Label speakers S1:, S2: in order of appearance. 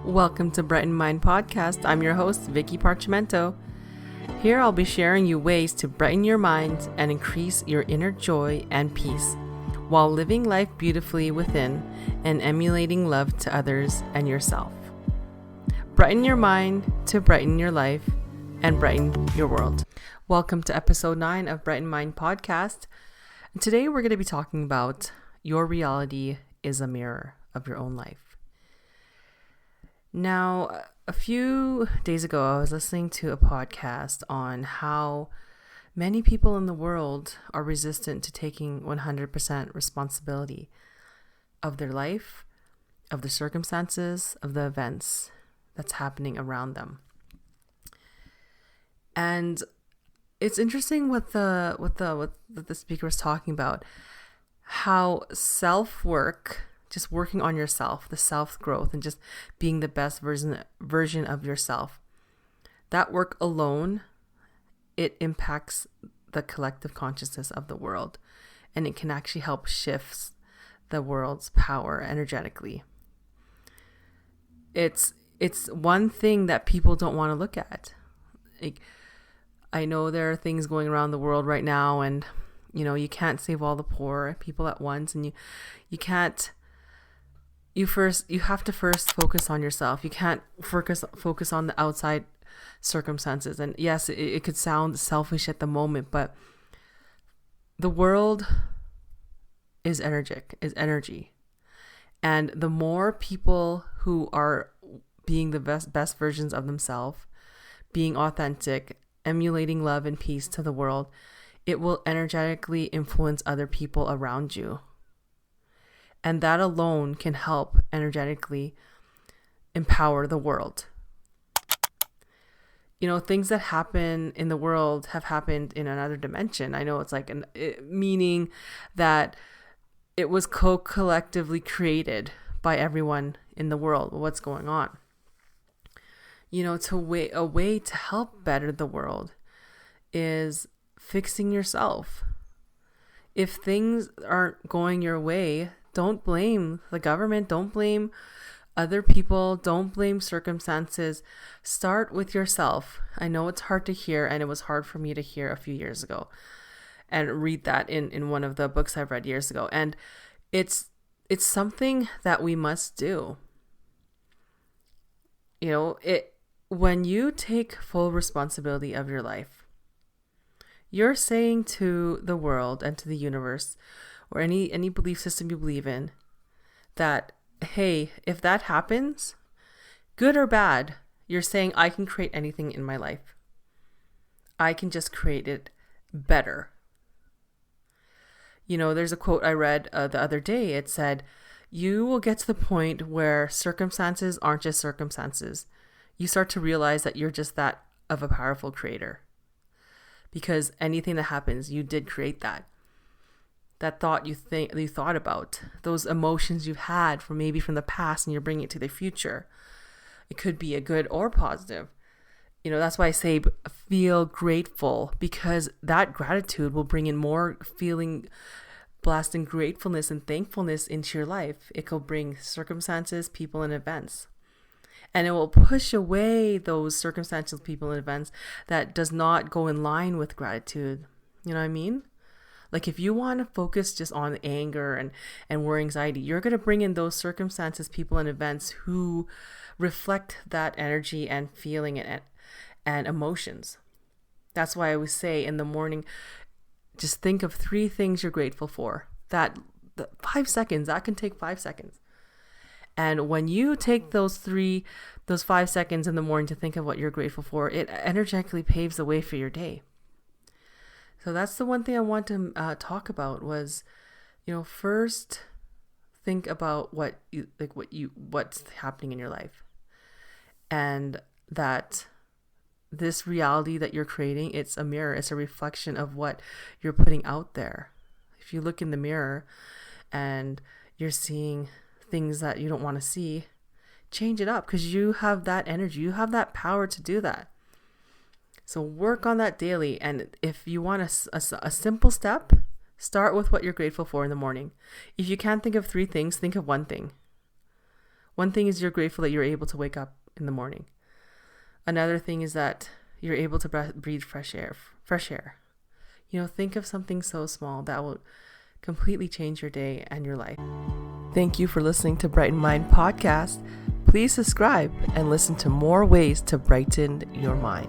S1: Welcome to Brightened Mind Podcast. I'm your host, Vicky Parchimento. Here I'll be sharing you ways to brighten your mind and increase your inner joy and peace while living life beautifully within and emulating love to others and yourself. Brighten your mind to brighten your life and brighten your world. Welcome to episode 9 of Brightened Mind Podcast. And today we're going to be talking about your reality is a mirror of your own life. Now, a few days ago, I was listening to a podcast on how many people in the world are resistant to taking 100% responsibility of their life, of the circumstances, of the events that's happening around them. And it's interesting what the speaker was talking about, how self-work, just working on yourself, the self-growth, and just being the best version of yourself. That work alone, it impacts the collective consciousness of the world, and it can actually help shift the world's power energetically. It's one thing that people don't want to look at. I know there are things going around the world right now, and you can't save all the poor people at once, and you can't. You have to first focus on yourself. You can't focus on the outside circumstances. And yes, it could sound selfish at the moment, but the world is energy. And the more people who are being the best versions of themselves, being authentic, emulating love and peace to the world, it will energetically influence other people around you. And that alone can help energetically empower the world. Things that happen in the world have happened in another dimension. I know it's like meaning that it was collectively created by everyone in the world. What's going on? A way to help better the world is fixing yourself. If things aren't going your way, don't blame the government. Don't blame other people. Don't blame circumstances. Start with yourself. I know it's hard to hear, and it was hard for me to hear a few years ago and read that in one of the books I've read years ago. And it's something that we must do. When you take full responsibility of your life, you're saying to the world and to the universe, or any belief system you believe in, that, hey, if that happens, good or bad, you're saying I can create anything in my life. I can just create it better. There's a quote I read the other day. It said, you will get to the point where circumstances aren't just circumstances. You start to realize that you're just that of a powerful creator. Because anything that happens, you did create that. That thought you thought about, those emotions you've had from the past, and you're bringing it to the future. It could be a good or positive. That's why I say feel grateful, because that gratitude will bring in more feeling blessed and gratefulness and thankfulness into your life. It will bring circumstances, people, and events. And it will push away those circumstances, people, and events that does not go in line with gratitude. You know what I mean? Like if you want to focus just on anger and worry, anxiety, you're going to bring in those circumstances, people, and events who reflect that energy and feeling and emotions. That's why I always say in the morning, just think of 3 things you're grateful for. The 5 seconds, that can take 5 seconds. And when you take those 5 seconds in the morning to think of what you're grateful for, it energetically paves the way for your day. So that's the one thing I want to talk about was, first think about what's happening in your life, and that this reality that you're creating, it's a mirror, it's a reflection of what you're putting out there. If you look in the mirror and you're seeing things that you don't want to see, change it up, because you have that energy, you have that power to do that. So work on that daily. And if you want a simple step, start with what you're grateful for in the morning. If you can't think of 3 things, think of 1 thing. One thing is you're grateful that you're able to wake up in the morning. Another thing is that you're able to breathe fresh air. Think of something so small that will completely change your day and your life. Thank you for listening to Brightened Mind Podcast. Please subscribe and listen to more ways to brighten your mind.